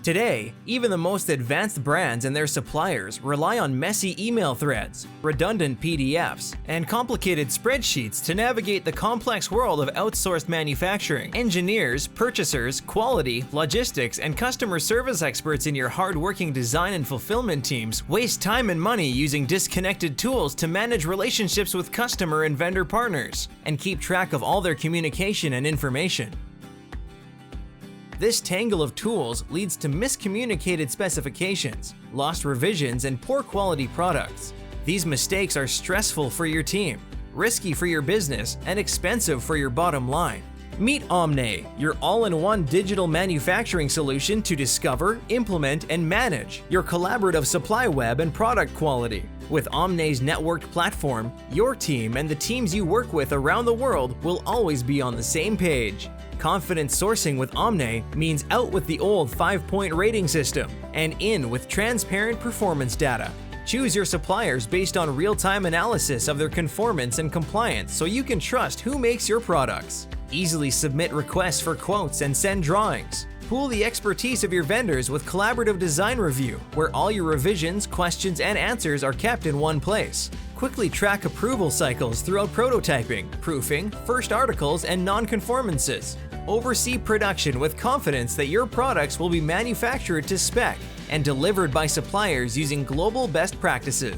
Today, even the most advanced brands and their suppliers rely on messy email threads, redundant PDFs, and complicated spreadsheets to navigate the complex world of outsourced manufacturing. Engineers, purchasers, quality, logistics, and customer service experts in your hard-working design and fulfillment teams waste time and money using disconnected tools to manage relationships with customer and vendor partners and keep track of all their communication and information. This tangle of tools leads to miscommunicated specifications, lost revisions, and poor quality products. These mistakes are stressful for your team, risky for your business, and expensive for your bottom line. Meet Omnae, your all-in-one digital manufacturing solution to discover, implement, and manage your collaborative supply web and product quality. With Omnae's networked platform, your team and the teams you work with around the world will always be on the same page. Confident sourcing with Omnae means out with the old 5-point rating system and in with transparent performance data. Choose your suppliers based on real-time analysis of their conformance and compliance so you can trust who makes your products. Easily submit requests for quotes and send drawings. Pool the expertise of your vendors with collaborative design review, where all your revisions, questions, and answers are kept in one place. Quickly track approval cycles throughout prototyping, proofing, first articles, and non-conformances. Oversee production with confidence that your products will be manufactured to spec and delivered by suppliers using global best practices.